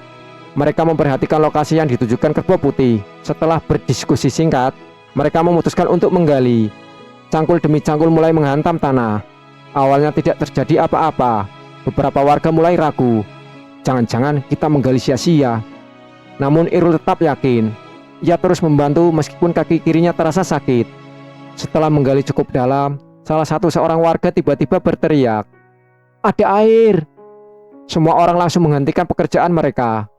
Mereka memperhatikan lokasi yang ditujukan kerbau putih. Setelah berdiskusi singkat, mereka memutuskan untuk menggali. Cangkul demi cangkul mulai menghantam tanah. Awalnya tidak terjadi apa-apa. Beberapa warga mulai ragu. Jangan-jangan kita menggali sia-sia. Namun Irul tetap yakin. Ia terus membantu meskipun kaki kirinya terasa sakit. Setelah menggali cukup dalam, seorang warga tiba-tiba berteriak, "Ada air!" Semua orang langsung menghentikan pekerjaan mereka.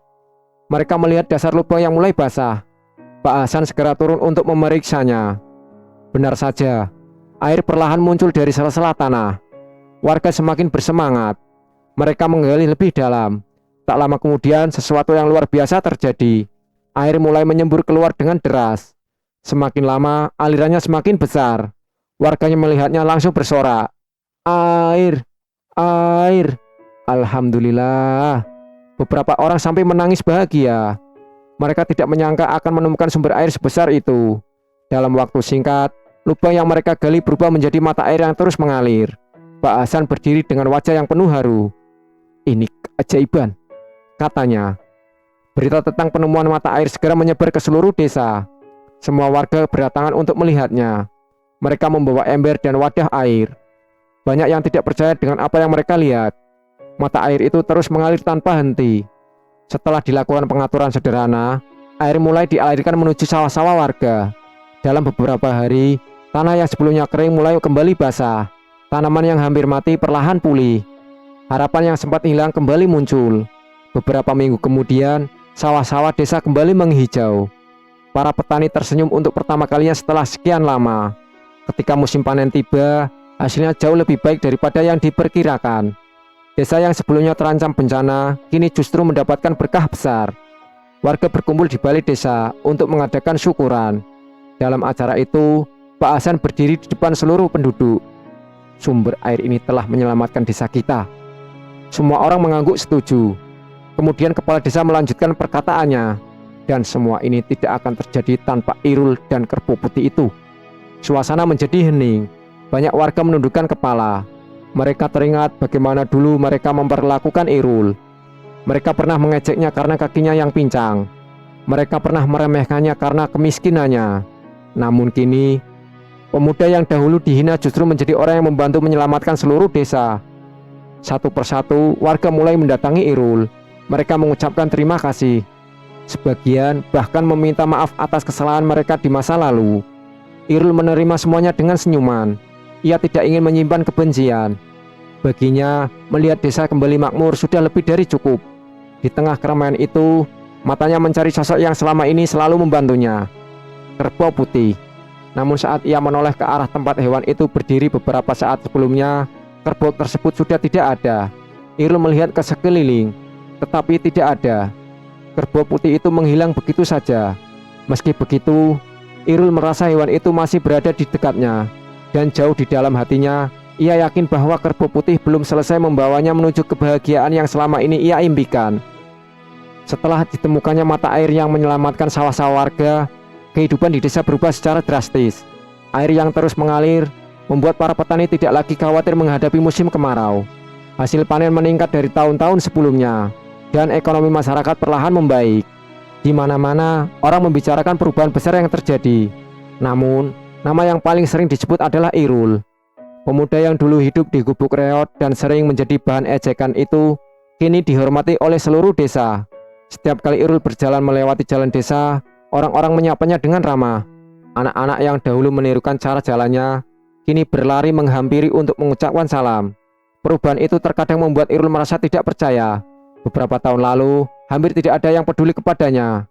Mereka melihat dasar lubang yang mulai basah. Pak Hasan segera turun untuk memeriksanya. Benar saja, air perlahan muncul dari sela-sela tanah. Warga semakin bersemangat. Mereka menggali lebih dalam. Tak lama kemudian, sesuatu yang luar biasa terjadi. Air mulai menyembur keluar dengan deras. Semakin lama, alirannya semakin besar. Warganya melihatnya langsung bersorak, "Air! Air!" Alhamdulillah. Beberapa orang sampai menangis bahagia. Mereka tidak menyangka akan menemukan sumber air sebesar itu. Dalam waktu singkat, lubang yang mereka gali berubah menjadi mata air yang terus mengalir. Pak Hasan berdiri dengan wajah yang penuh haru. "Ini keajaiban," katanya. Berita tentang penemuan mata air segera menyebar ke seluruh desa. Semua warga berdatangan untuk melihatnya. Mereka membawa ember dan wadah air. Banyak yang tidak percaya dengan apa yang mereka lihat. Mata air itu terus mengalir tanpa henti. Setelah dilakukan pengaturan sederhana, air mulai dialirkan menuju sawah-sawah warga. Dalam beberapa hari, tanah yang sebelumnya kering mulai kembali basah. Tanaman yang hampir mati perlahan pulih. Harapan yang sempat hilang kembali muncul. Beberapa minggu kemudian, sawah-sawah desa kembali menghijau. Para petani tersenyum untuk pertama kalinya setelah sekian lama. Ketika musim panen tiba, hasilnya jauh lebih baik daripada yang diperkirakan. Desa yang sebelumnya terancam bencana, kini justru mendapatkan berkah besar. Warga berkumpul di balai desa untuk mengadakan syukuran. Dalam acara itu, Pak Hasan berdiri di depan seluruh penduduk. "Sumber air ini telah menyelamatkan desa kita." Semua orang mengangguk setuju. Kemudian kepala desa melanjutkan perkataannya. "Dan semua ini tidak akan terjadi tanpa Irul dan kerbau putih itu." Suasana menjadi hening. Banyak warga menundukkan kepala. Mereka teringat bagaimana dulu mereka memperlakukan Irul. Mereka pernah mengejeknya karena kakinya yang pincang. Mereka pernah meremehkannya karena kemiskinannya. Namun kini, pemuda yang dahulu dihina justru menjadi orang yang membantu menyelamatkan seluruh desa. Satu persatu, warga mulai mendatangi Irul. Mereka mengucapkan terima kasih. Sebagian bahkan meminta maaf atas kesalahan mereka di masa lalu. Irul menerima semuanya dengan senyuman. Ia tidak ingin menyimpan kebencian. Baginya, melihat desa kembali makmur sudah lebih dari cukup. Di tengah keramaian itu, matanya mencari sosok yang selama ini selalu membantunya. Kerbau putih. Namun saat ia menoleh ke arah tempat hewan itu berdiri beberapa saat sebelumnya, kerbau tersebut sudah tidak ada. Irul melihat ke sekeliling, tetapi tidak ada. Kerbau putih itu menghilang begitu saja. Meski begitu, Irul merasa hewan itu masih berada di dekatnya. Dan jauh di dalam hatinya, ia yakin bahwa kerbau putih belum selesai membawanya menuju kebahagiaan yang selama ini ia impikan. Setelah ditemukannya mata air yang menyelamatkan sawah-sawah warga, kehidupan di desa berubah secara drastis. Air yang terus mengalir membuat para petani tidak lagi khawatir menghadapi musim kemarau. Hasil panen meningkat dari tahun-tahun sebelumnya, dan ekonomi masyarakat perlahan membaik. Di mana-mana orang membicarakan perubahan besar yang terjadi. Namun, nama yang paling sering disebut adalah Irul. Pemuda yang dulu hidup di gubuk reot dan sering menjadi bahan ejekan itu kini dihormati oleh seluruh desa. Setiap kali Irul berjalan melewati jalan desa, orang-orang menyapanya dengan ramah. Anak-anak yang dahulu menirukan cara jalannya kini berlari menghampiri untuk mengucapkan salam. Perubahan itu terkadang membuat Irul merasa tidak percaya. Beberapa tahun lalu, hampir tidak ada yang peduli kepadanya.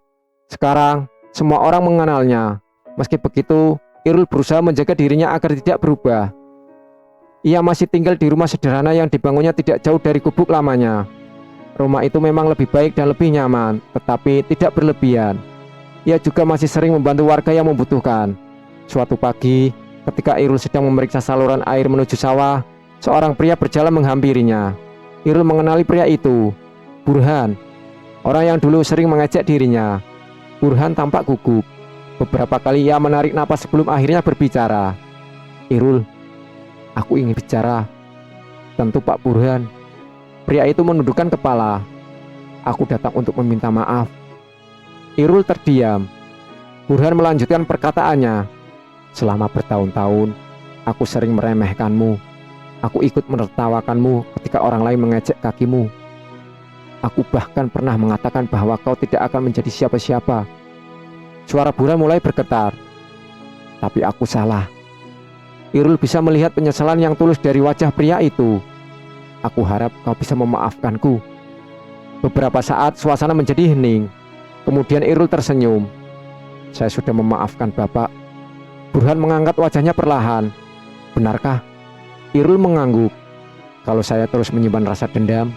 Sekarang, semua orang mengenalnya. Meski begitu, Irul berusaha menjaga dirinya agar tidak berubah. Ia masih tinggal di rumah sederhana yang dibangunnya tidak jauh dari gubuk lamanya. Rumah itu memang lebih baik dan lebih nyaman, tetapi tidak berlebihan. Ia juga masih sering membantu warga yang membutuhkan. Suatu pagi, ketika Irul sedang memeriksa saluran air menuju sawah, seorang pria berjalan menghampirinya. Irul mengenali pria itu, Burhan, orang yang dulu sering mengejek dirinya. Burhan tampak gugup. Beberapa kali ia menarik napas sebelum akhirnya berbicara. Irul, aku ingin bicara. Tentu Pak Burhan. Pria itu menundukkan kepala. Aku datang untuk meminta maaf. Irul terdiam. Burhan melanjutkan perkataannya. Selama bertahun-tahun, aku sering meremehkanmu. Aku ikut menertawakanmu ketika orang lain mengejek kakimu. Aku bahkan pernah mengatakan bahwa kau tidak akan menjadi siapa-siapa. Suara Burhan mulai bergetar. Tapi aku salah. Irul bisa melihat penyesalan yang tulus dari wajah pria itu. Aku harap kau bisa memaafkanku. Beberapa saat suasana menjadi hening. Kemudian Irul tersenyum. Saya sudah memaafkan Bapak. Burhan mengangkat wajahnya perlahan. Benarkah? Irul mengangguk. Kalau saya terus menyimpan rasa dendam,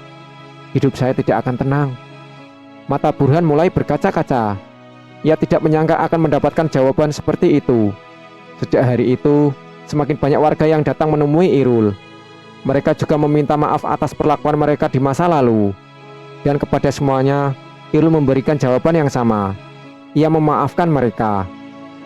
hidup saya tidak akan tenang. Mata Burhan mulai berkaca-kaca. Ia tidak menyangka akan mendapatkan jawaban seperti itu. Sejak hari itu, semakin banyak warga yang datang menemui Irul. Mereka juga meminta maaf atas perlakuan mereka di masa lalu. Dan kepada semuanya, Irul memberikan jawaban yang sama. Ia memaafkan mereka.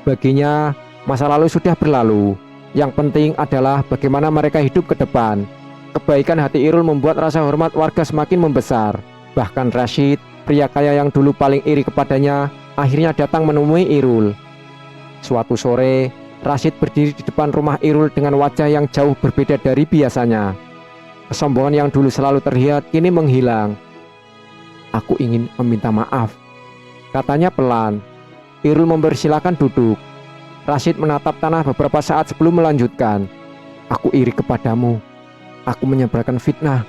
Baginya, masa lalu sudah berlalu. Yang penting adalah bagaimana mereka hidup ke depan. Kebaikan hati Irul membuat rasa hormat warga semakin membesar. Bahkan Rashid, pria kaya yang dulu paling iri kepadanya, akhirnya datang menemui Irul. Suatu sore, Rashid berdiri di depan rumah Irul dengan wajah yang jauh berbeda dari biasanya. Kesombongan yang dulu selalu terlihat kini menghilang. Aku ingin meminta maaf, katanya pelan. Irul mempersilahkan duduk. Rashid menatap tanah beberapa saat sebelum melanjutkan. Aku iri kepadamu. Aku menyebarkan fitnah.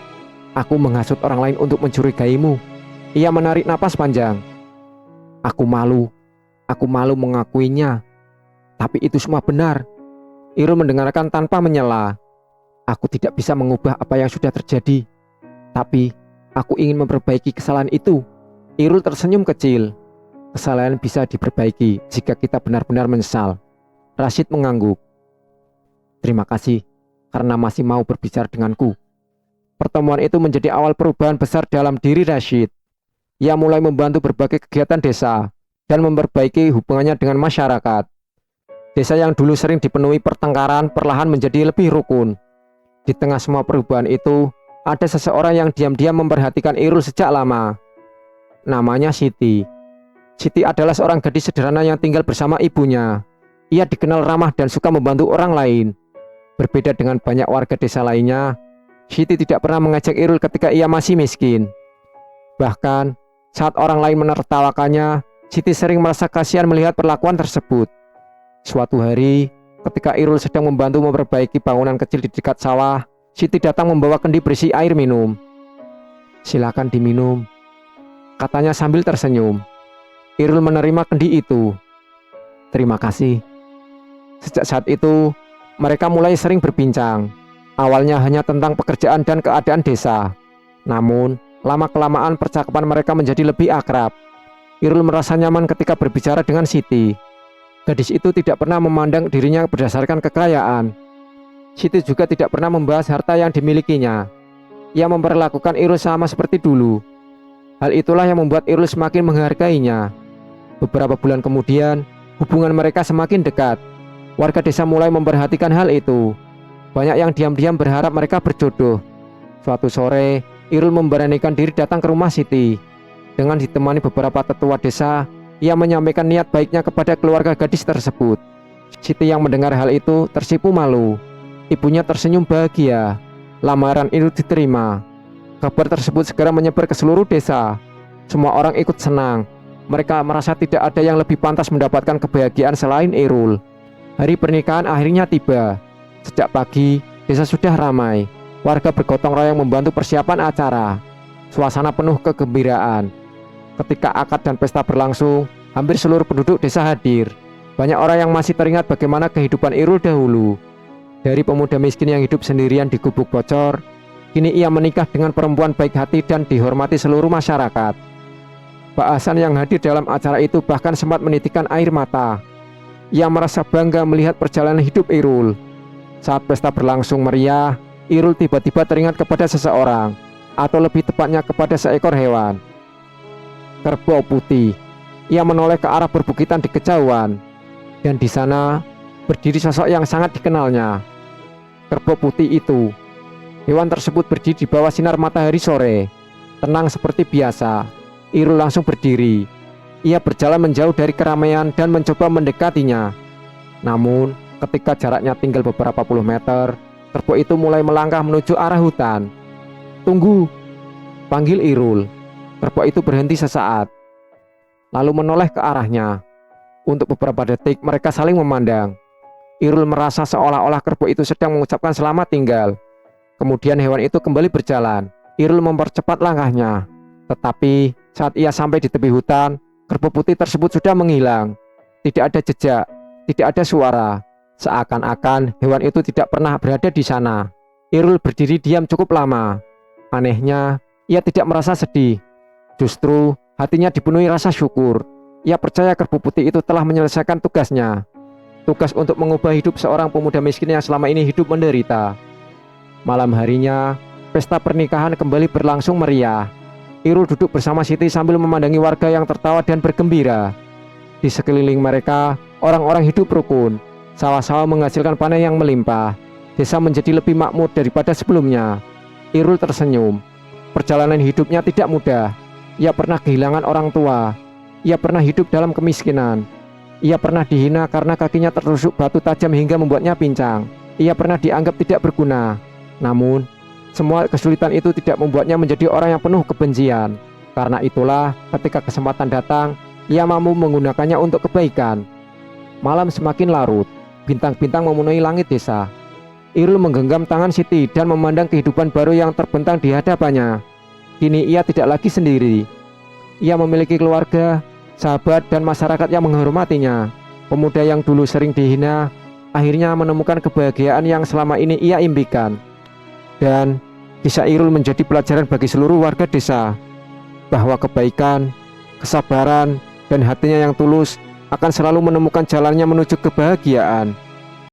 Aku menghasut orang lain untuk mencurigaimu. Ia menarik napas panjang. Aku malu mengakuinya. Tapi itu semua benar. Irul mendengarkan tanpa menyela. Aku tidak bisa mengubah apa yang sudah terjadi. Tapi aku ingin memperbaiki kesalahan itu. Irul tersenyum kecil. Kesalahan bisa diperbaiki jika kita benar-benar menyesal. Rashid mengangguk. Terima kasih karena masih mau berbicara denganku. Pertemuan itu menjadi awal perubahan besar dalam diri Rashid. Ia mulai membantu berbagai kegiatan desa dan memperbaiki hubungannya dengan masyarakat. Desa yang dulu sering dipenuhi pertengkaran perlahan menjadi lebih rukun. Di tengah semua perubahan itu, ada seseorang yang diam-diam memperhatikan Irul sejak lama. Namanya Siti. Siti adalah seorang gadis sederhana yang tinggal bersama ibunya. Ia dikenal ramah dan suka membantu orang lain. Berbeda dengan banyak warga desa lainnya, Siti tidak pernah mengajak Irul ketika ia masih miskin. Bahkan, saat orang lain menertawakannya, Siti sering merasa kasihan melihat perlakuan tersebut. Suatu hari, ketika Irul sedang membantu memperbaiki bangunan kecil di dekat sawah, Siti datang membawa kendi berisi air minum. "Silakan diminum," katanya sambil tersenyum. Irul menerima kendi itu. "Terima kasih." Sejak saat itu, mereka mulai sering berbincang. Awalnya hanya tentang pekerjaan dan keadaan desa. Namun, lama-kelamaan percakapan mereka menjadi lebih akrab. Irul merasa nyaman ketika berbicara dengan Siti. Gadis itu tidak pernah memandang dirinya berdasarkan kekayaan. Siti juga tidak pernah membahas harta yang dimilikinya. Ia memperlakukan Irul sama seperti dulu. Hal itulah yang membuat Irul semakin menghargainya. Beberapa bulan kemudian, hubungan mereka semakin dekat. Warga desa mulai memperhatikan hal itu. Banyak yang diam-diam berharap mereka berjodoh. Suatu sore, Irul memberanikan diri datang ke rumah Siti. Dengan ditemani beberapa tetua desa, ia menyampaikan niat baiknya kepada keluarga gadis tersebut. Siti yang mendengar hal itu tersipu malu. Ibunya tersenyum bahagia. Lamaran Irul diterima. Kabar tersebut segera menyebar ke seluruh desa. Semua orang ikut senang. Mereka merasa tidak ada yang lebih pantas mendapatkan kebahagiaan selain Irul. Hari pernikahan akhirnya tiba. Sejak pagi, desa sudah ramai. Warga bergotong royong membantu persiapan acara. Suasana penuh kegembiraan. Ketika akad dan pesta berlangsung, hampir seluruh penduduk desa hadir. Banyak orang yang masih teringat bagaimana kehidupan Irul dahulu. Dari pemuda miskin yang hidup sendirian di gubuk bocor, kini ia menikah dengan perempuan baik hati dan dihormati seluruh masyarakat. Pak Hasan yang hadir dalam acara itu bahkan sempat menitikkan air mata. Ia merasa bangga melihat perjalanan hidup Irul. Saat pesta berlangsung meriah, Irul tiba-tiba teringat kepada seseorang, atau lebih tepatnya kepada seekor hewan. Kerbau putih. Ia menoleh ke arah perbukitan di kejauhan, dan di sana berdiri sosok yang sangat dikenalnya. Kerbau putih itu. Hewan tersebut berdiri di bawah sinar matahari sore, tenang seperti biasa. Irul langsung berdiri. Ia berjalan menjauh dari keramaian dan mencoba mendekatinya. Namun, ketika jaraknya tinggal beberapa puluh meter, kerbau itu mulai melangkah menuju arah hutan. "Tunggu!" panggil Irul. Kerbau itu berhenti sesaat, lalu menoleh ke arahnya. Untuk beberapa detik mereka saling memandang. Irul merasa seolah-olah kerbau itu sedang mengucapkan selamat tinggal. Kemudian hewan itu kembali berjalan. Irul mempercepat langkahnya. Tetapi saat ia sampai di tepi hutan, kerbau putih tersebut sudah menghilang. Tidak ada jejak, tidak ada suara. Seakan-akan hewan itu tidak pernah berada di sana. Irul berdiri diam cukup lama. Anehnya, ia tidak merasa sedih. Justru hatinya dipenuhi rasa syukur. Ia percaya kerbau putih itu telah menyelesaikan tugasnya. Tugas untuk mengubah hidup seorang pemuda miskin yang selama ini hidup menderita. Malam harinya, pesta pernikahan kembali berlangsung meriah. Irul duduk bersama Siti sambil memandangi warga yang tertawa dan bergembira. Di sekeliling mereka, orang-orang hidup rukun. Sawah-sawah menghasilkan panen yang melimpah. Desa menjadi lebih makmur daripada sebelumnya. Irul tersenyum. Perjalanan hidupnya tidak mudah. Ia pernah kehilangan orang tua. Ia pernah hidup dalam kemiskinan. Ia pernah dihina karena kakinya tertusuk batu tajam hingga membuatnya pincang. Ia pernah dianggap tidak berguna. Namun, semua kesulitan itu tidak membuatnya menjadi orang yang penuh kebencian. Karena itulah, ketika kesempatan datang, ia mampu menggunakannya untuk kebaikan. Malam semakin larut. Bintang-bintang memenuhi langit desa. Irul menggenggam tangan Siti dan memandang kehidupan baru yang terbentang di hadapannya. Kini ia tidak lagi sendiri. Ia memiliki keluarga, sahabat, dan masyarakat yang menghormatinya. Pemuda yang dulu sering dihina, akhirnya menemukan kebahagiaan yang selama ini ia impikan. Dan kisah Irul menjadi pelajaran bagi seluruh warga desa, bahwa kebaikan, kesabaran, dan hatinya yang tulus akan selalu menemukan jalannya menuju kebahagiaan.